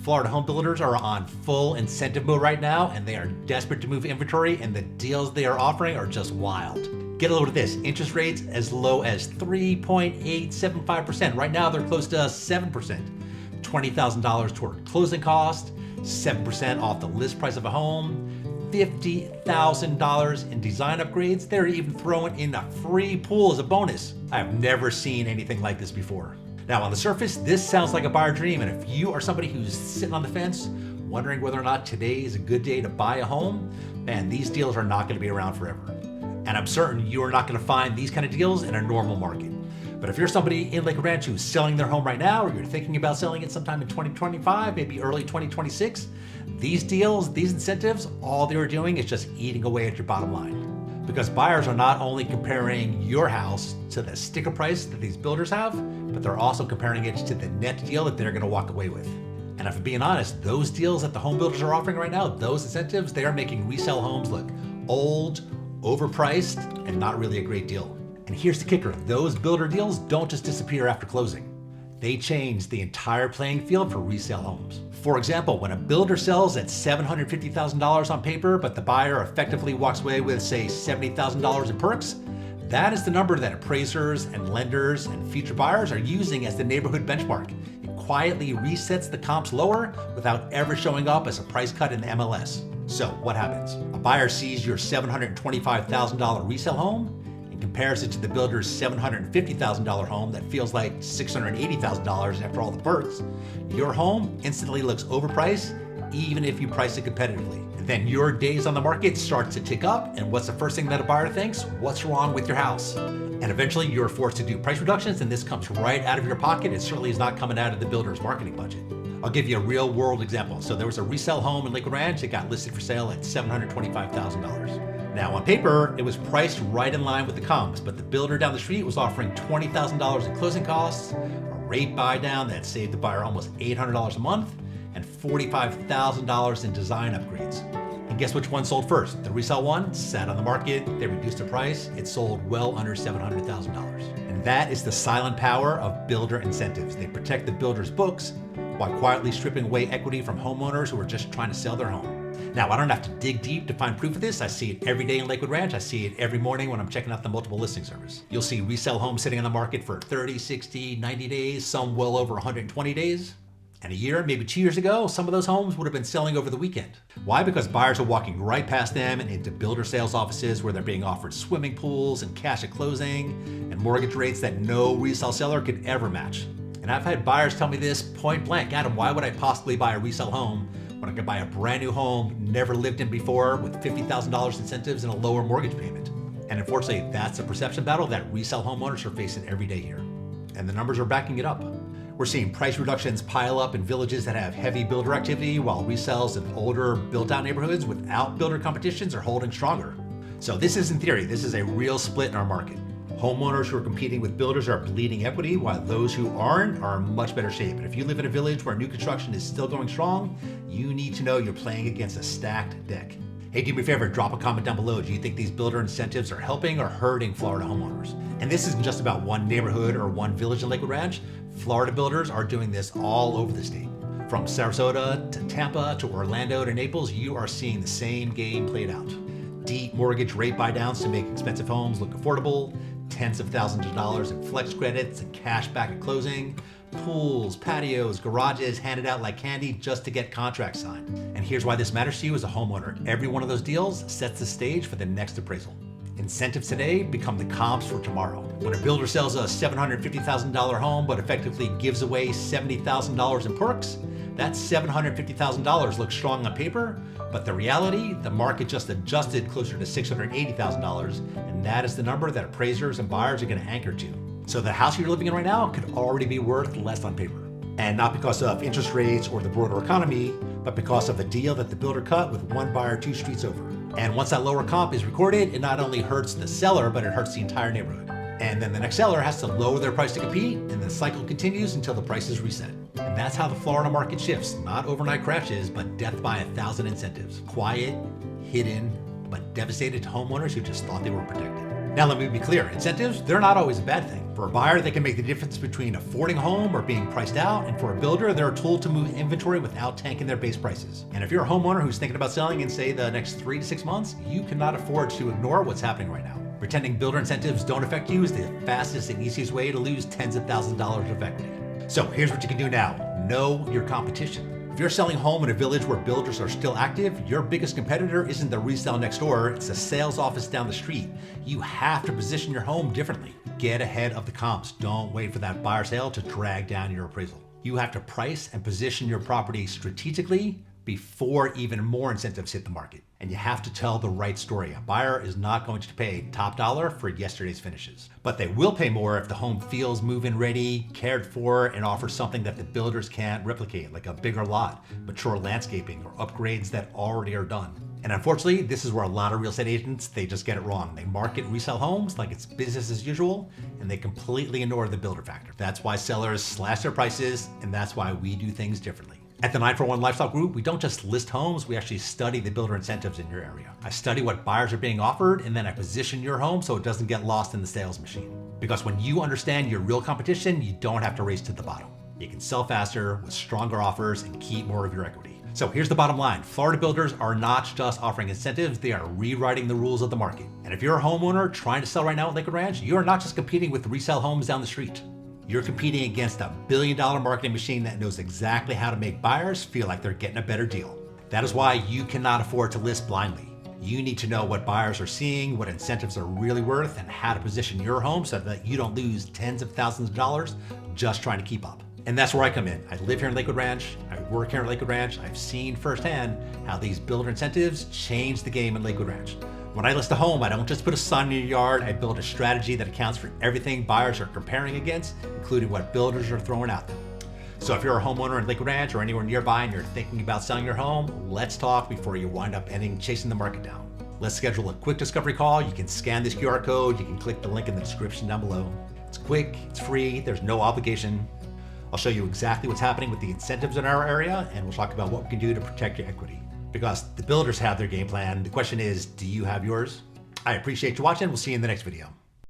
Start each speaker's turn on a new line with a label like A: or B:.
A: Florida home builders are on full incentive mode right now, and they are desperate to move inventory, and the deals they are offering are just wild. Get a load of this. Interest rates as low as 3.875%. Right now, they're close to 7%. $20,000 toward closing cost, 7% off the list price of a home, $50,000 in design upgrades. They're even throwing in a free pool as a bonus. I have never seen anything like this before. Now, on the surface, this sounds like a buyer dream, and if you are somebody who's sitting on the fence, wondering whether or not today is a good day to buy a home, man, these deals are not going to be around forever. And I'm certain you are not going to find these kind of deals in a normal market. But if you're somebody in Lakewood Ranch who's selling their home right now, or you're thinking about selling it sometime in 2025, maybe early 2026, these deals, these incentives, all they're doing is just eating away at your bottom line. Because buyers are not only comparing your house to the sticker price that these builders have, but they're also comparing it to the net deal that they're going to walk away with. And if I'm being honest, those deals that the home builders are offering right now, those incentives, they are making resale homes look old, overpriced, and not really a great deal. And here's the kicker, those builder deals don't just disappear after closing. They change the entire playing field for resale homes. For example, when a builder sells at $750,000 on paper, but the buyer effectively walks away with, say, $70,000 in perks, that is the number that appraisers and lenders and future buyers are using as the neighborhood benchmark. It quietly resets the comps lower without ever showing up as a price cut in the MLS. So what happens? A buyer sees your $725,000 resale home and compares it to the builder's $750,000 home that feels like $680,000 after all the perks. Your home instantly looks overpriced, even if you price it competitively. And then your days on the market starts to tick up, and what's the first thing that a buyer thinks? What's wrong with your house? And eventually you're forced to do price reductions, and this comes right out of your pocket. It certainly is not coming out of the builder's marketing budget. I'll give you a real world example. So there was a resale home in Lakewood Ranch that got listed for sale at $725,000. Now on paper, it was priced right in line with the comps, but the builder down the street was offering $20,000 in closing costs, a rate buy down that saved the buyer almost $800 a month, and $45,000 in design upgrades. And guess which one sold first? The resale one sat on the market, they reduced the price, it sold well under $700,000. And that is the silent power of builder incentives. They protect the builder's books while quietly stripping away equity from homeowners who are just trying to sell their home. Now, I don't have to dig deep to find proof of this. I see it every day in Lakewood Ranch. I see it every morning when I'm checking out the multiple listing service. You'll see resale homes sitting on the market for 30, 60, 90 days, some well over 120 days. And a year, maybe 2 years ago, some of those homes would have been selling over the weekend. Why? Because buyers are walking right past them and into builder sales offices where they're being offered swimming pools and cash at closing and mortgage rates that no resale seller could ever match. And I've had buyers tell me this point blank, Adam, why would I possibly buy a resale home when I could buy a brand new home, never lived in before, with $50,000 incentives and a lower mortgage payment? And unfortunately, that's a perception battle that resale homeowners are facing every day here. And the numbers are backing it up. We're seeing price reductions pile up in villages that have heavy builder activity, while resales in older built-out neighborhoods without builder competitions are holding stronger. So this is in theory, this is a real split in our market. Homeowners who are competing with builders are bleeding equity, while those who aren't are in much better shape. And if you live in a village where new construction is still going strong, you need to know you're playing against a stacked deck. Hey, do me a favor, drop a comment down below. Do you think these builder incentives are helping or hurting Florida homeowners? And this isn't just about one neighborhood or one village in Lakewood Ranch. Florida builders are doing this all over the state. From Sarasota to Tampa to Orlando to Naples, you are seeing the same game played out. Deep mortgage rate buy downs to make expensive homes look affordable, tens of thousands of dollars in flex credits and cash back at closing, pools, patios, garages handed out like candy just to get contracts signed. And here's why this matters to you as a homeowner. Every one of those deals sets the stage for the next appraisal. Incentives today become the comps for tomorrow. When a builder sells a $750,000 home but effectively gives away $70,000 in perks, that $750,000 looks strong on paper, but the reality, the market just adjusted closer to $680,000, and that is the number that appraisers and buyers are going to anchor to. So the house you're living in right now could already be worth less on paper. And not because of interest rates or the broader economy, but because of the deal that the builder cut with one buyer 2 streets over. And once that lower comp is recorded, it not only hurts the seller, but it hurts the entire neighborhood. And then the next seller has to lower their price to compete, and the cycle continues until the price is reset. And that's how the Florida market shifts. Not overnight crashes, but death by 1,000 incentives. Quiet, hidden, but devastated to homeowners who just thought they were protected. Now let me be clear, incentives, they're not always a bad thing. For a buyer, they can make the difference between affording a home or being priced out, and for a builder, they're a tool to move inventory without tanking their base prices. And if you're a homeowner who's thinking about selling in, say, the next 3 to 6 months, you cannot afford to ignore what's happening right now. Pretending builder incentives don't affect you is the fastest and easiest way to lose tens of thousands of dollars of equity. So here's what you can do now. Know your competition. If you're selling a home in a village where builders are still active, your biggest competitor isn't the resale next door, it's the sales office down the street. You have to position your home differently. Get ahead of the comps. Don't wait for that buyer sale to drag down your appraisal. You have to price and position your property strategically before even more incentives hit the market. And you have to tell the right story. A buyer is not going to pay top dollar for yesterday's finishes, but they will pay more if the home feels move-in ready, cared for, and offers something that the builders can't replicate, like a bigger lot, mature landscaping, or upgrades that already are done. And unfortunately, this is where a lot of real estate agents, they just get it wrong. They market resale homes like it's business as usual, and they completely ignore the builder factor. That's why sellers slash their prices, and that's why we do things differently. At the 941 Lifestyle Group, we don't just list homes, we actually study the builder incentives in your area. I study what buyers are being offered, and then I position your home so it doesn't get lost in the sales machine. Because when you understand your real competition, you don't have to race to the bottom. You can sell faster with stronger offers and keep more of your equity. So here's the bottom line. Florida builders are not just offering incentives, they are rewriting the rules of the market. And if you're a homeowner trying to sell right now at Lakewood Ranch, you are not just competing with resale homes down the street. You're competing against a billion-dollar marketing machine that knows exactly how to make buyers feel like they're getting a better deal. That is why you cannot afford to list blindly. You need to know what buyers are seeing, what incentives are really worth, and how to position your home so that you don't lose tens of thousands of dollars just trying to keep up. And that's where I come in. I live here in Lakewood Ranch. I work here in Lakewood Ranch. I've seen firsthand how these builder incentives change the game in Lakewood Ranch. When I list a home, I don't just put a sign in your yard. I build a strategy that accounts for everything buyers are comparing against, including what builders are throwing out there. So if you're a homeowner in Lakewood Ranch or anywhere nearby and you're thinking about selling your home, let's talk before you wind up chasing the market down. Let's schedule a quick discovery call. You can scan this QR code. You can click the link in the description down below. It's quick, it's free, there's no obligation. I'll show you exactly what's happening with the incentives in our area, and we'll talk about what we can do to protect your equity. Because the builders have their game plan. The question is, do you have yours? I appreciate you watching. We'll see you in the next video.